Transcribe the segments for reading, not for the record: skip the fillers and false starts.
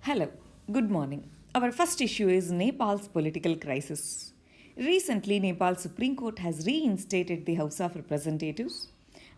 Hello, good morning. Our first issue is Nepal's political crisis. Recently, Nepal's Supreme Court has reinstated the House of Representatives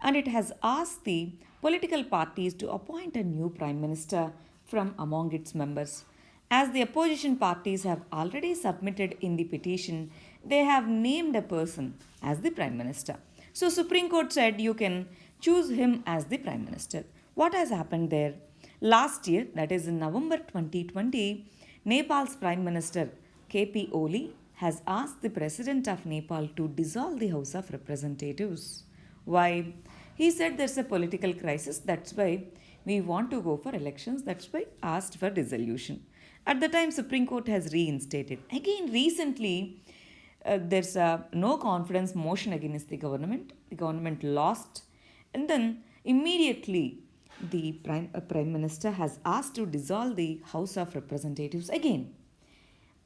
and it has asked the political parties to appoint a new Prime Minister from among its members. As the opposition parties have already submitted in the petition, they have named a person as the Prime Minister. So, Supreme Court said you can choose him as the Prime Minister. What has happened there? Last year, that is in November 2020, Nepal's Prime Minister KP Oli has asked the President of Nepal to dissolve the House of Representatives. Why? He said there's a political crisis, that's why we want to go for elections, that's why asked for dissolution. At the time, Supreme Court has reinstated. Again, recently, there's a no confidence motion against the government. The government lost, and then immediately the Prime Minister has asked to dissolve the House of Representatives again.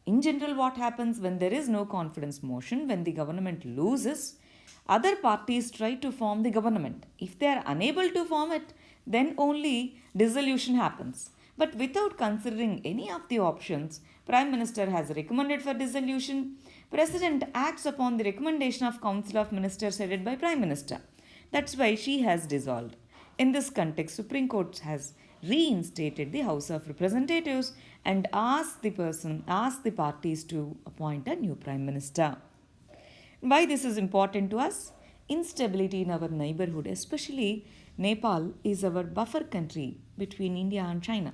In general, what happens when there is no confidence motion, when the government loses, other parties try to form the government. If they are unable to form it, then only dissolution happens. But without considering any of the options, Prime Minister has recommended for dissolution. President acts upon the recommendation of Council of Ministers headed by Prime Minister. That's why she has dissolved. In this context, Supreme Court has reinstated the House of Representatives and asked the parties to appoint a new Prime Minister. Why this is important to us? Instability in our neighborhood, especially Nepal, is our buffer country between India and China.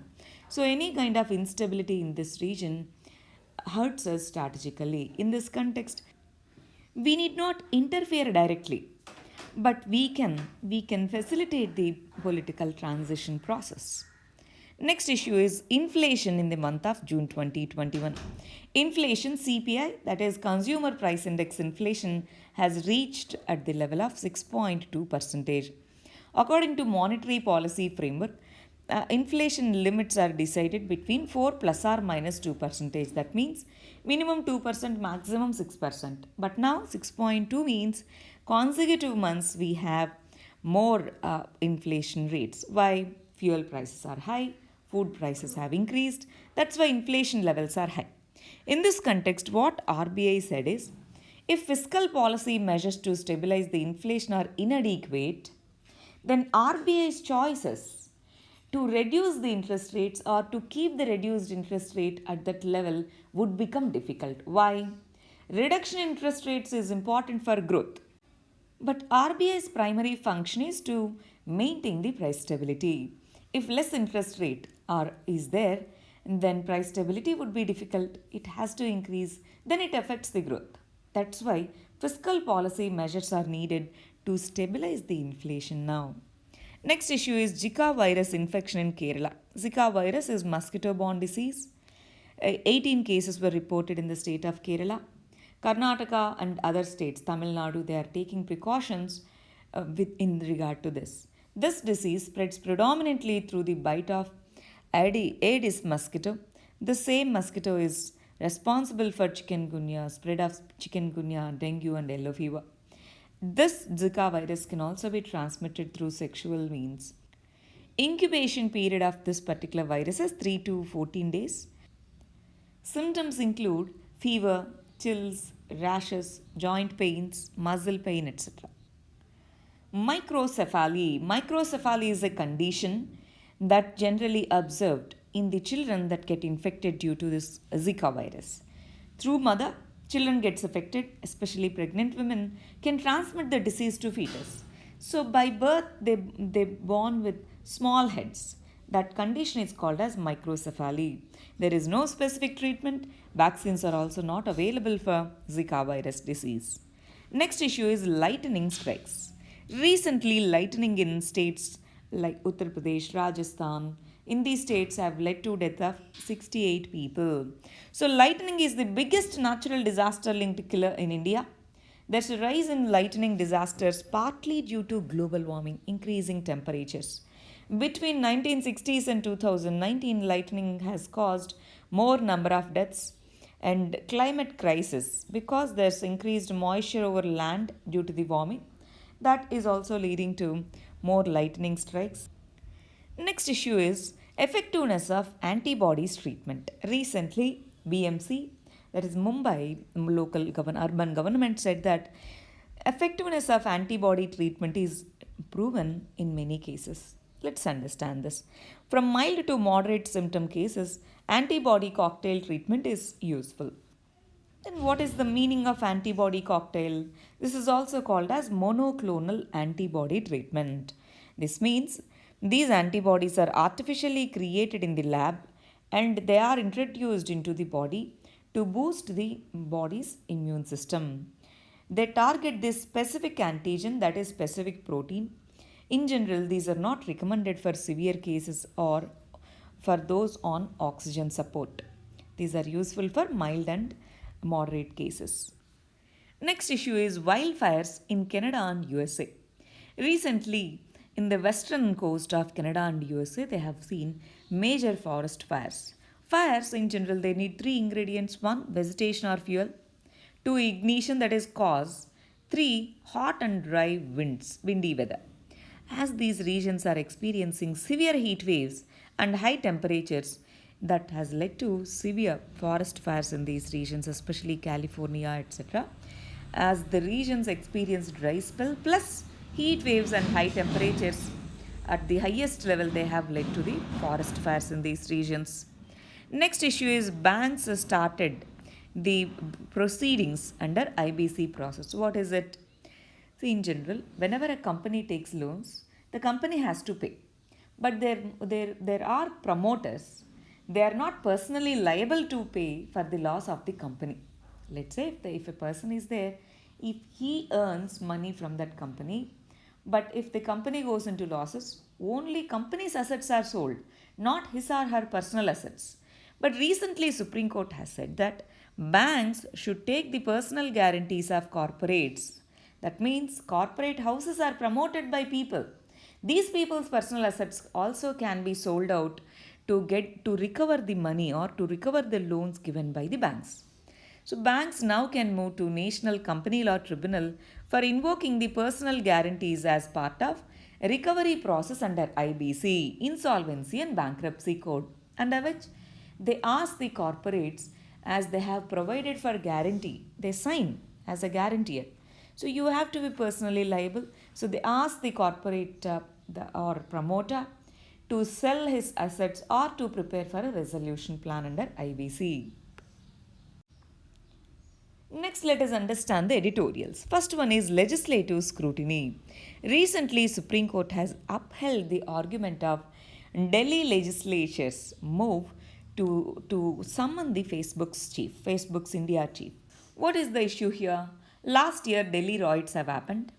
So, any kind of instability in this region hurts us strategically. In this context, we need not interfere directly, but we can facilitate the political transition process. Next issue is inflation in the month of June 2021. Inflation CPI, that is Consumer Price Index inflation, has reached at the level of 6.2%. According to Monetary Policy Framework, inflation limits are decided between 4 plus or minus 2%. That means minimum 2%, maximum 6%. But now 6.2 means consecutive months we have more inflation rates. Why? Fuel prices are high, food prices have increased. That's why inflation levels are high. In this context, what RBI said is if fiscal policy measures to stabilize the inflation are inadequate, then RBI's choices to reduce the interest rates or to keep the reduced interest rate at that level would become difficult. Why? Reduction in interest rates is important for growth. But RBI's primary function is to maintain the price stability. If less interest rate is there, then price stability would be difficult. It has to increase, then it affects the growth. That's why fiscal policy measures are needed to stabilize the inflation now. Next issue is Zika virus infection in Kerala. Zika virus is mosquito-borne disease. 18 cases were reported in the state of Kerala. Karnataka and other states, Tamil Nadu, they are taking precautions in regard to this. This disease spreads predominantly through the bite of Aedes mosquito. The same mosquito is responsible for chikungunya, spread of chikungunya, dengue, and yellow fever. This Zika virus can also be transmitted through sexual means. Incubation period of this particular virus is 3 to 14 days. Symptoms include fever, chills, rashes, joint pains, muscle pain, etc. Microcephaly. Microcephaly is a condition that generally observed in the children that get infected due to this Zika virus. Through mother, children gets affected, especially pregnant women, can transmit the disease to fetus. So by birth, they born with small heads. That condition is called as microcephaly. There is no specific treatment. Vaccines are also not available for Zika virus disease. Next issue is lightning strikes. Recently, lightning in states like Uttar Pradesh, Rajasthan, in these states have led to death of 68 people. So lightning is the biggest natural disaster linked killer in India. There's a rise in lightning disasters partly due to global warming, increasing temperatures. Between 1960s and 2019, lightning has caused more number of deaths and climate crisis because there's increased moisture over land due to the warming. That is also leading to more lightning strikes. Next issue is Effectiveness of antibodies treatment. Recently, BMC, that is Mumbai urban government, said that effectiveness of antibody treatment is proven in many cases. Let's understand this. From mild to moderate symptom cases, antibody cocktail treatment is useful. Then, what is the meaning of antibody cocktail? This is also called as monoclonal antibody treatment. This means these antibodies are artificially created in the lab and they are introduced into the body to boost the body's immune system. They target this specific antigen, that is, specific protein. In general, these are not recommended for severe cases or for those on oxygen support. These are useful for mild and moderate cases. Next issue is wildfires in Canada and USA. Recently, in the western coast of Canada and USA, they have seen major forest fires. Fires in general, they need three ingredients: one, vegetation or fuel; two, ignition, that is cause; three, hot and dry windy weather. As these regions are experiencing severe heat waves and high temperatures, that has led to severe forest fires in these regions, especially California, etc. As the regions experience dry spell plus heat waves and high temperatures at the highest level, they have led to the forest fires in these regions. Next issue is banks started the proceedings under IBC process. What is it? See, in general, whenever a company takes loans, the company has to pay. But there are promoters. They are not personally liable to pay for the loss of the company. Let's say if a person is there, if he earns money from that company, but if the company goes into losses, only company's assets are sold, not his or her personal assets. But recently, Supreme Court has said that banks should take the personal guarantees of corporates. That means corporate houses are promoted by people. These people's personal assets also can be sold out to recover the money or to recover the loans given by the banks. So banks now can move to National Company Law Tribunal for invoking the personal guarantees as part of a recovery process under IBC, Insolvency and Bankruptcy Code, under which they ask the corporates, as they have provided for guarantee, they sign as a guarantor. So you have to be personally liable. So they ask the corporate or promoter to sell his assets or to prepare for a resolution plan under IBC. Next, let us understand the editorials. First one is legislative scrutiny. Recently, Supreme Court has upheld the argument of Delhi legislature's move to summon the Facebook's India chief. What is the issue here? Last year, Delhi riots have happened.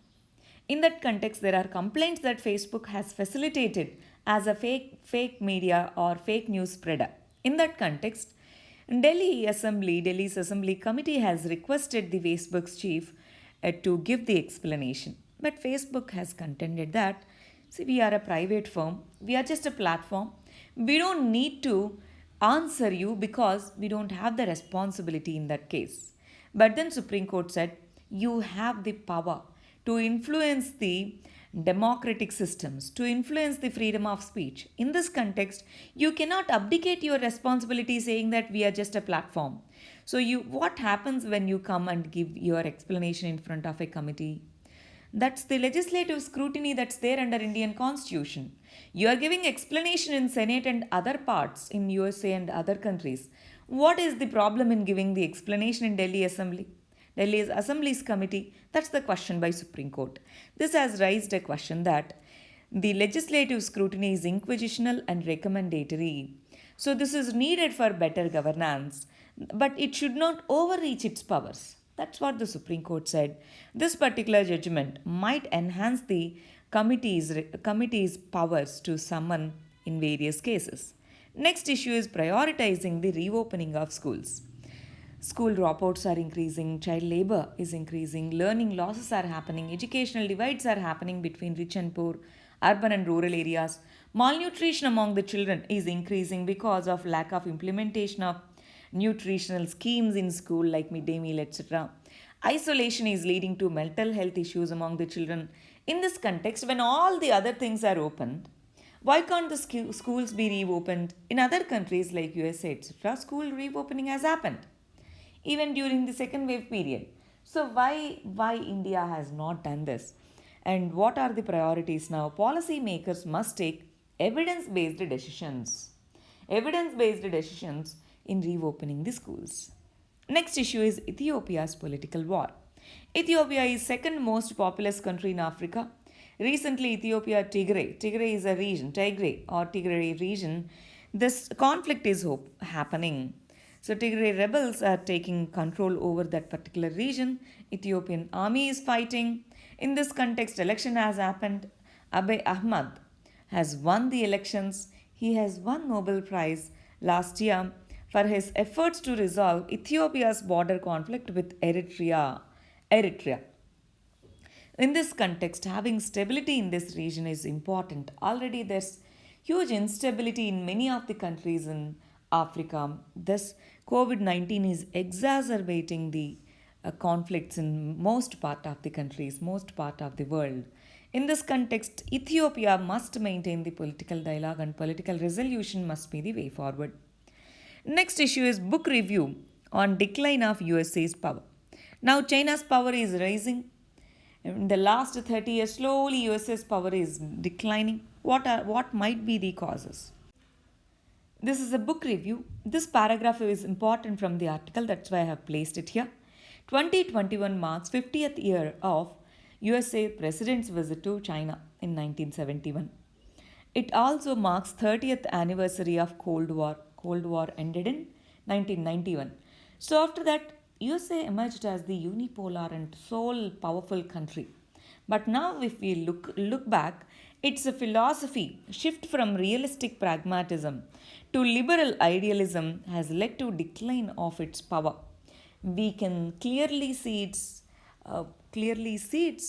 In that context, there are complaints that Facebook has facilitated as a fake media or fake news spreader. In that context, Delhi's Assembly Committee has requested the Facebook's chief to give the explanation. But Facebook has contended that, see, we are a private firm, we are just a platform, we don't need to answer you because we don't have the responsibility in that case. But then Supreme Court said, you have the power to influence the democratic systems, to influence the freedom of speech. In this context, you cannot abdicate your responsibility saying that we are just a platform. So what happens when you come and give your explanation in front of a committee? That's the legislative scrutiny that's there under Indian Constitution. You are giving explanation in Senate and other parts in USA and other countries. What is the problem in giving the explanation in Delhi Assembly? Delhi's Assembly's committee, that's the question by Supreme Court. This has raised a question that the legislative scrutiny is inquisitional and recommendatory. So this is needed for better governance, but it should not overreach its powers. That's what the Supreme Court said. This particular judgment might enhance the committee's powers to summon in various cases. Next issue is prioritizing the reopening of schools. School dropouts are increasing, child labor is increasing, learning losses are happening, educational divides are happening between rich and poor, urban and rural areas. Malnutrition among the children is increasing because of lack of implementation of nutritional schemes in school like midday meal, etc. Isolation is leading to mental health issues among the children. In this context, when all the other things are opened, Why can't the schools be reopened? In other countries like USA, etc., school reopening has happened even during the second wave period. So why India has not done this? And what are the priorities now? Policymakers must take evidence-based decisions. Evidence-based decisions in reopening the schools. Next issue is Ethiopia's political war. Ethiopia is second most populous country in Africa. Recently, Tigray is a region, Tigray region. This conflict is happening. So Tigray rebels are taking control over that particular region. Ethiopian army is fighting. In this context, election has happened. Abiy Ahmed has won the elections. He has won Nobel Prize last year for his efforts to resolve Ethiopia's border conflict with Eritrea. In this context, having stability in this region is important. Already there's huge instability in many of the countries in Africa. Thus, COVID 19 is exacerbating the conflicts in most part of the countries, most part of the world. In this context, Ethiopia must maintain the political dialogue and political resolution must be the way forward. Next issue is book review on decline of USA's power. Now China's power is rising. In the last 30 years, slowly USA's power is declining. What might be the causes? This is a book review. This paragraph is important from the article, that's why I have placed it here. 2021 marks 50th year of USA President's visit to China in 1971. It also marks 30th anniversary of Cold War. Cold War ended in 1991. So after that, USA emerged as the unipolar and sole powerful country. But now if we look back, it's a philosophy shift from realistic pragmatism to liberal idealism has led to decline of its power. We can clearly see its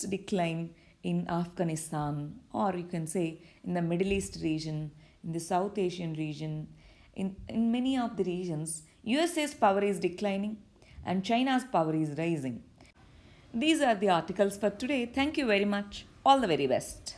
decline in Afghanistan, or you can say in the Middle East region, in the South Asian region, in many of the regions, USA's power is declining and China's power is rising. These are the articles for today. Thank you very much. All the very best.